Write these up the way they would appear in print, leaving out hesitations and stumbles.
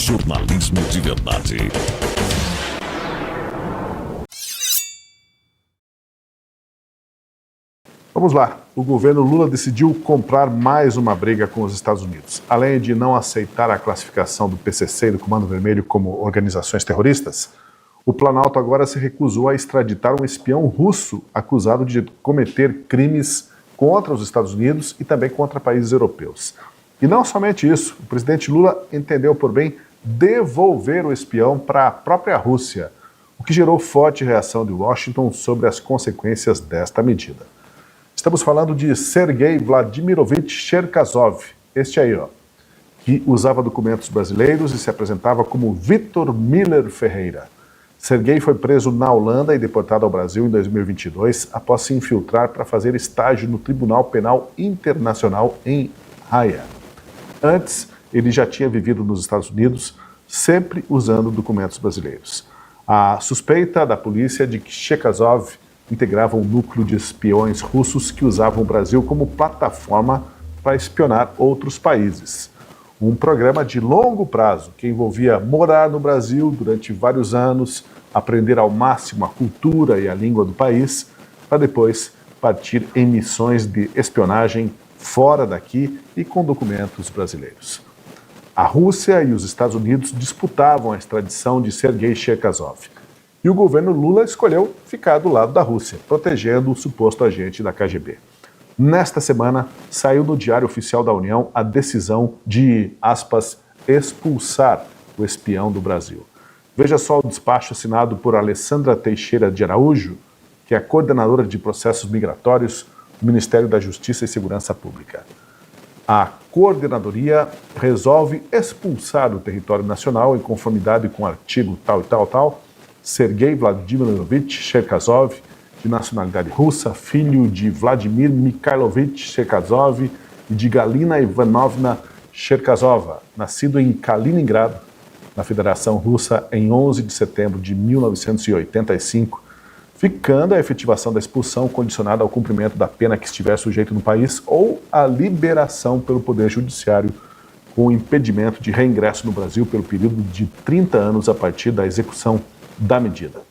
Jornalismo de verdade. Vamos lá. O governo Lula decidiu comprar mais uma briga com os Estados Unidos. Além de não aceitar a classificação do PCC e do Comando Vermelho como organizações terroristas, o Planalto agora se recusou a extraditar um espião russo acusado de cometer crimes contra os Estados Unidos e também contra países europeus. E não somente isso, o presidente Lula entendeu por bem devolver o espião para a própria Rússia, o que gerou forte reação de Washington sobre as consequências desta medida. Estamos falando de Sergei Vladimirovich Cherkasov, este aí, que usava documentos brasileiros e se apresentava como Vitor Miller Ferreira. Sergei foi preso na Holanda e deportado ao Brasil em 2022 após se infiltrar para fazer estágio no Tribunal Penal Internacional em Haia. Antes, ele já tinha vivido nos Estados Unidos, sempre usando documentos brasileiros. A suspeita da polícia é de que Cherkasov integrava um núcleo de espiões russos que usavam o Brasil como plataforma para espionar outros países. Um programa de longo prazo que envolvia morar no Brasil durante vários anos, aprender ao máximo a cultura e a língua do país, para depois partir em missões de espionagem fora daqui e com documentos brasileiros. A Rússia e os Estados Unidos disputavam a extradição de Sergei Cherkasov. E o governo Lula escolheu ficar do lado da Rússia, protegendo o suposto agente da KGB. Nesta semana, saiu no Diário Oficial da União a decisão de, aspas, expulsar o espião do Brasil. Veja só o despacho assinado por Alessandra Teixeira de Araújo, que é a coordenadora de processos migratórios do Ministério da Justiça e Segurança Pública. A coordenadoria resolve expulsar do território nacional, em conformidade com o artigo tal e tal, tal, Sergei Vladimirovich Cherkasov, de nacionalidade russa, filho de Vladimir Mikhailovich Cherkasov e de Galina Ivanovna Cherkasova, nascido em Kaliningrado, na Federação Russa, em 11 de setembro de 1985, ficando a efetivação da expulsão condicionada ao cumprimento da pena que estiver sujeito no país ou à liberação pelo Poder Judiciário com impedimento de reingresso no Brasil pelo período de 30 anos a partir da execução da medida.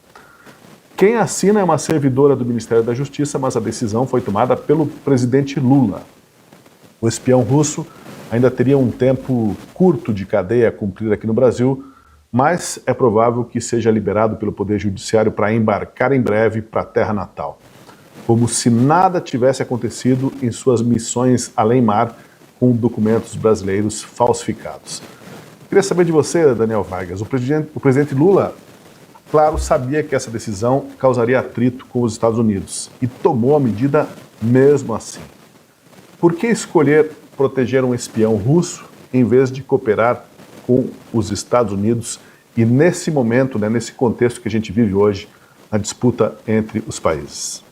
Quem assina é uma servidora do Ministério da Justiça, mas a decisão foi tomada pelo presidente Lula. O espião russo ainda teria um tempo curto de cadeia a cumprir aqui no Brasil, mas é provável que seja liberado pelo Poder Judiciário para embarcar em breve para a terra natal, como se nada tivesse acontecido em suas missões além-mar com documentos brasileiros falsificados. Queria saber de você, Daniel Vargas, o presidente Lula, claro, sabia que essa decisão causaria atrito com os Estados Unidos e tomou a medida mesmo assim. Por que escolher proteger um espião russo em vez de cooperar com os Estados Unidos e nesse momento, nesse contexto que a gente vive hoje, a disputa entre os países?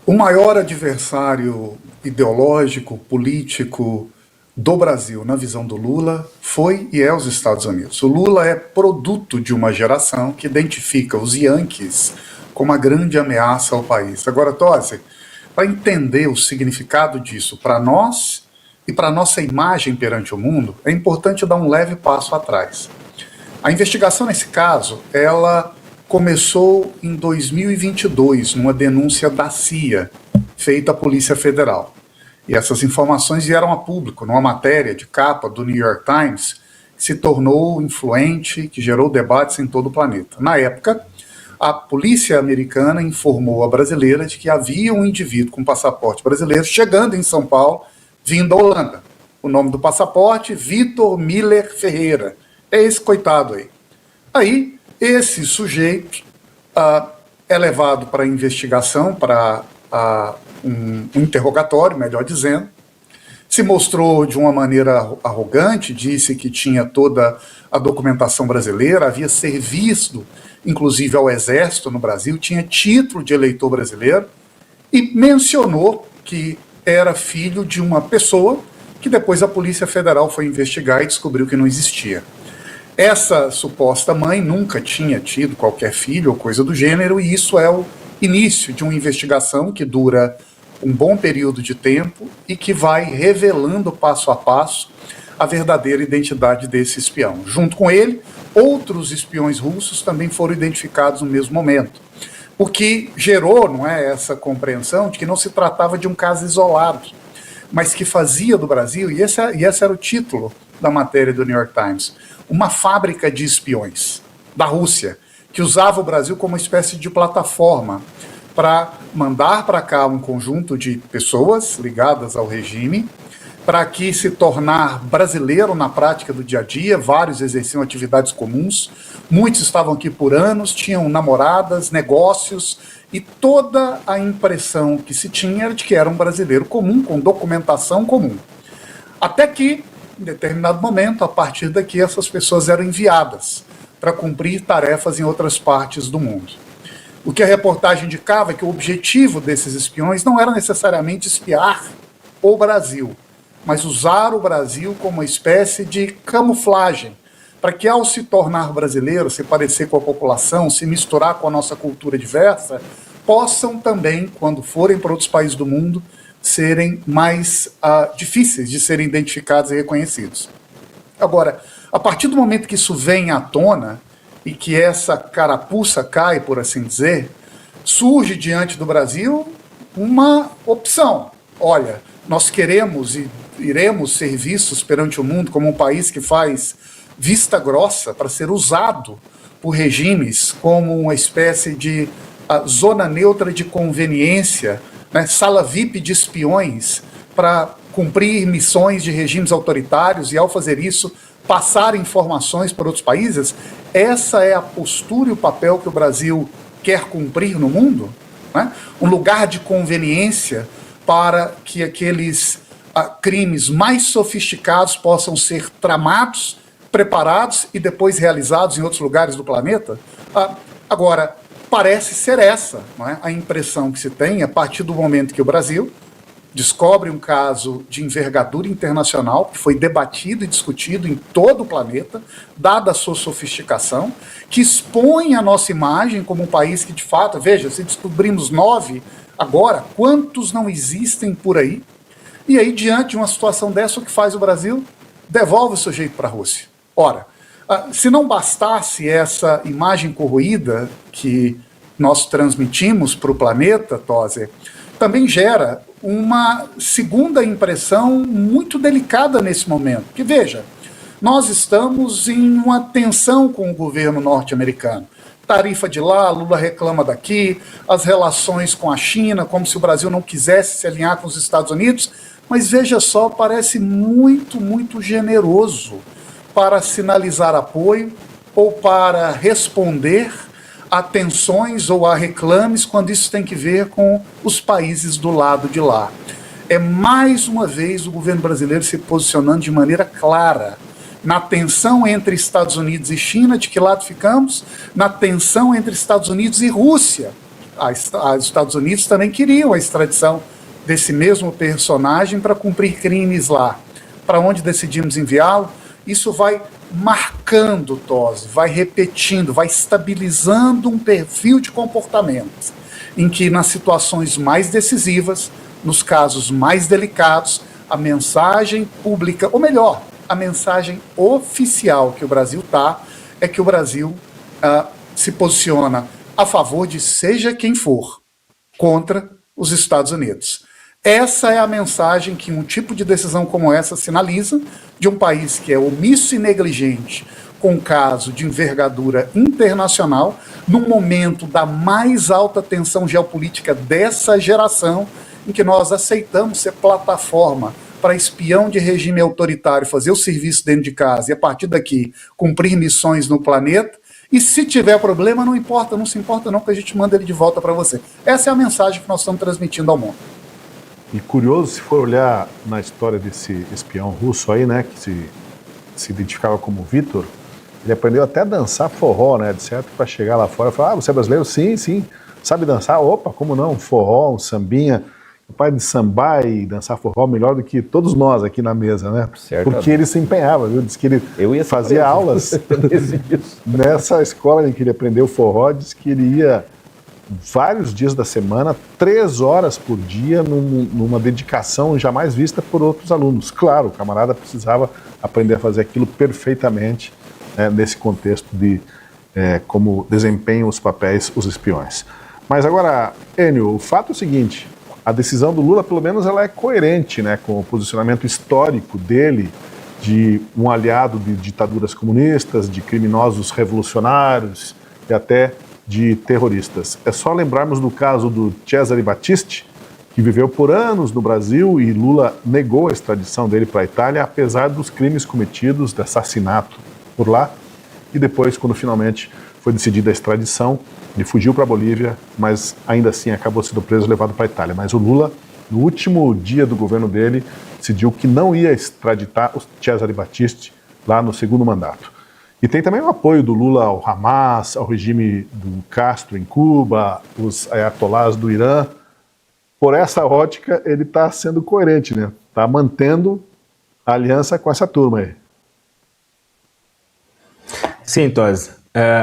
O maior adversário ideológico, político do Brasil, na visão do Lula, foi e é os Estados Unidos. O Lula é produto de uma geração que identifica os Yankees como uma grande ameaça ao país. Agora, Tosi, para entender o significado disso para nós e para a nossa imagem perante o mundo, é importante dar um leve passo atrás. A investigação nesse caso, ela começou em 2022, numa denúncia da CIA, feita à Polícia Federal. E essas informações vieram a público numa matéria de capa do New York Times, que se tornou influente, que gerou debates em todo o planeta. Na época, a polícia americana informou a brasileira de que havia um indivíduo com passaporte brasileiro chegando em São Paulo, vindo da Holanda. O nome do passaporte, Vitor Miller Ferreira. É esse coitado aí. Aí, esse sujeito é levado para investigação, para um interrogatório, melhor dizendo, se mostrou de uma maneira arrogante, disse que tinha toda a documentação brasileira, havia serviço, inclusive ao Exército no Brasil, tinha título de eleitor brasileiro, e mencionou que era filho de uma pessoa que depois a Polícia Federal foi investigar e descobriu que não existia. Essa suposta mãe nunca tinha tido qualquer filho ou coisa do gênero, e isso é o início de uma investigação que dura um bom período de tempo e que vai revelando passo a passo a verdadeira identidade desse espião. Junto com ele, outros espiões russos também foram identificados no mesmo momento, o que gerou, não é, essa compreensão de que não se tratava de um caso isolado, mas que fazia do Brasil, e esse era o título da matéria do New York Times, uma fábrica de espiões da Rússia, que usava o Brasil como uma espécie de plataforma para mandar para cá um conjunto de pessoas ligadas ao regime, para que se tornar brasileiro na prática do dia a dia. Vários exerciam atividades comuns, muitos estavam aqui por anos, tinham namoradas, negócios, e toda a impressão que se tinha era de que era um brasileiro comum, com documentação comum. Até que, em determinado momento, a partir daqui, essas pessoas eram enviadas para cumprir tarefas em outras partes do mundo. O que a reportagem indicava é que o objetivo desses espiões não era necessariamente espiar o Brasil, mas usar o Brasil como uma espécie de camuflagem, para que ao se tornar brasileiro, se parecer com a população, se misturar com a nossa cultura diversa, possam também, quando forem para outros países do mundo, serem mais difíceis de serem identificados e reconhecidos. Agora, a partir do momento que isso vem à tona, e que essa carapuça cai, por assim dizer, surge diante do Brasil uma opção. Olha, nós queremos e iremos ser vistos perante o mundo como um país que faz vista grossa para ser usado por regimes como uma espécie de zona neutra de conveniência, né, sala VIP de espiões para cumprir missões de regimes autoritários e, ao fazer isso, passar informações para outros países. Essa é a postura e o papel que o Brasil quer cumprir no mundo, né? Um lugar de conveniência para que aqueles crimes mais sofisticados possam ser tramados, preparados e depois realizados em outros lugares do planeta. Agora, parece ser essa, não é, a impressão que se tem a partir do momento que o Brasil descobre um caso de envergadura internacional que foi debatido e discutido em todo o planeta, dada a sua sofisticação, que expõe a nossa imagem como um país que, de fato, veja, se descobrimos 9 agora, quantos não existem por aí? E aí, diante de uma situação dessa, o que faz o Brasil? Devolve o sujeito para a Rússia. Ora, se não bastasse essa imagem corroída que nós transmitimos para o planeta, Tozer, também gera uma segunda impressão muito delicada nesse momento. Que, veja, nós estamos em uma tensão com o governo norte-americano. Tarifa de lá, Lula reclama daqui, as relações com a China, como se o Brasil não quisesse se alinhar com os Estados Unidos, mas veja só, parece muito, muito generoso para sinalizar apoio ou para responder a tensões ou a reclames quando isso tem que ver com os países do lado de lá. É mais uma vez o governo brasileiro se posicionando de maneira clara na tensão entre Estados Unidos e China, de que lado ficamos, na tensão entre Estados Unidos e Rússia. Os Estados Unidos também queriam a extradição desse mesmo personagem para cumprir crimes lá. Para onde decidimos enviá-lo? Isso vai marcando, Tosi, vai repetindo, vai estabilizando um perfil de comportamento em que, nas situações mais decisivas, nos casos mais delicados, a mensagem pública, ou melhor, a mensagem oficial que o Brasil está, é que o Brasil se posiciona a favor de seja quem for, contra os Estados Unidos. Essa é a mensagem que um tipo de decisão como essa sinaliza, de um país que é omisso e negligente com um caso de envergadura internacional, num momento da mais alta tensão geopolítica dessa geração, em que nós aceitamos ser plataforma para espião de regime autoritário fazer o serviço dentro de casa e, a partir daqui, cumprir missões no planeta. E se tiver problema, não importa, não se importa não, que a gente manda ele de volta para você. Essa é a mensagem que nós estamos transmitindo ao mundo. E curioso, se for olhar na história desse espião russo aí, né, que se identificava como Vitor, ele aprendeu até a dançar forró, né, de certo, para chegar lá fora e falar, você é brasileiro? Sim, sim. Sabe dançar? Opa, como não? Um forró, um sambinha. Capaz de sambar e dançar forró melhor do que todos nós aqui na mesa, né? Certo. Porque ele se empenhava, viu? Diz que ele fazia aulas nessa escola em que ele aprendeu forró, diz que ele ia vários dias da semana, 3 horas por dia, numa dedicação jamais vista por outros alunos. Claro, o camarada precisava aprender a fazer aquilo perfeitamente, né, nesse contexto de como desempenham os papéis os espiões. Mas agora, Enio, o fato é o seguinte: a decisão do Lula, pelo menos, ela é coerente, né, com o posicionamento histórico dele de um aliado de ditaduras comunistas, de criminosos revolucionários e até de terroristas. É só lembrarmos do caso do Cesare Battisti, que viveu por anos no Brasil e Lula negou a extradição dele para a Itália, apesar dos crimes cometidos, de assassinato por lá. E depois, quando finalmente foi decidida a extradição, ele fugiu para a Bolívia, mas ainda assim acabou sendo preso e levado para a Itália. Mas o Lula, no último dia do governo dele, decidiu que não ia extraditar o Cesare Battisti lá no segundo mandato. E tem também o apoio do Lula ao Hamas, ao regime do Castro em Cuba, os ayatolás do Irã. Por essa ótica, ele está sendo coerente, né? Está mantendo a aliança com essa turma aí. Sim, Tosi.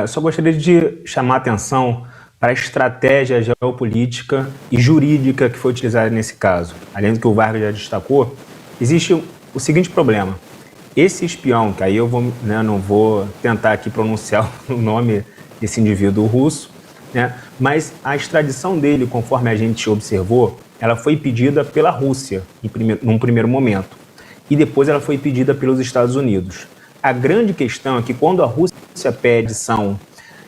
Só gostaria de chamar a atenção para a estratégia geopolítica e jurídica que foi utilizada nesse caso. Além do que o Vargas já destacou, existe o seguinte problema. Esse espião, que aí eu não vou tentar aqui pronunciar o nome desse indivíduo russo, né, mas a extradição dele, conforme a gente observou, ela foi pedida pela Rússia num primeiro momento, e depois ela foi pedida pelos Estados Unidos. A grande questão é que quando a Rússia pede extradição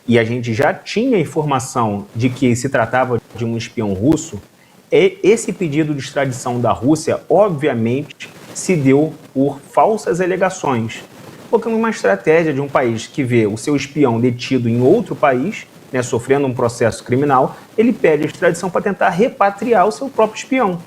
e a gente já tinha informação de que se tratava de um espião russo, esse pedido de extradição da Rússia, obviamente, se deu por falsas alegações. Porque uma estratégia de um país que vê o seu espião detido em outro país, né, sofrendo um processo criminal, ele pede a extradição para tentar repatriar o seu próprio espião.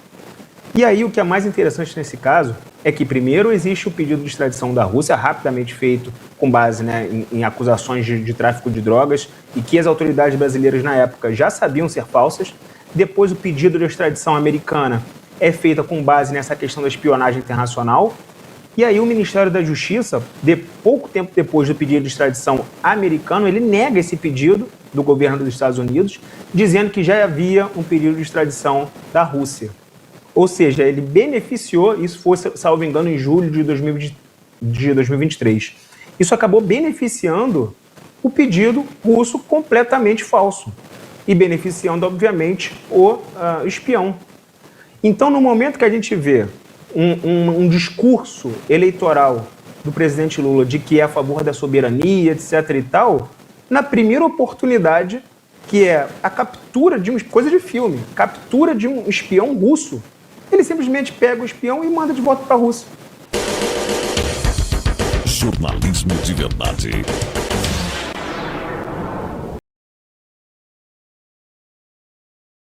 E aí o que é mais interessante nesse caso é que primeiro existe o pedido de extradição da Rússia, rapidamente feito com base, né, em acusações de tráfico de drogas e que as autoridades brasileiras na época já sabiam ser falsas. Depois o pedido de extradição americana é feita com base nessa questão da espionagem internacional. E aí o Ministério da Justiça, pouco tempo depois do pedido de extradição americano, ele nega esse pedido do governo dos Estados Unidos, dizendo que já havia um pedido de extradição da Rússia. Ou seja, ele beneficiou, isso foi, salvo engano, em julho de 2023. Isso acabou beneficiando o pedido russo completamente falso e beneficiando, obviamente, o espião. Então, no momento que a gente vê um discurso eleitoral do presidente Lula de que é a favor da soberania, etc. e tal, na primeira oportunidade, que é a captura de coisa de filme, captura de um espião russo, ele simplesmente pega o espião e manda de volta para a Rússia. Jornalismo de verdade.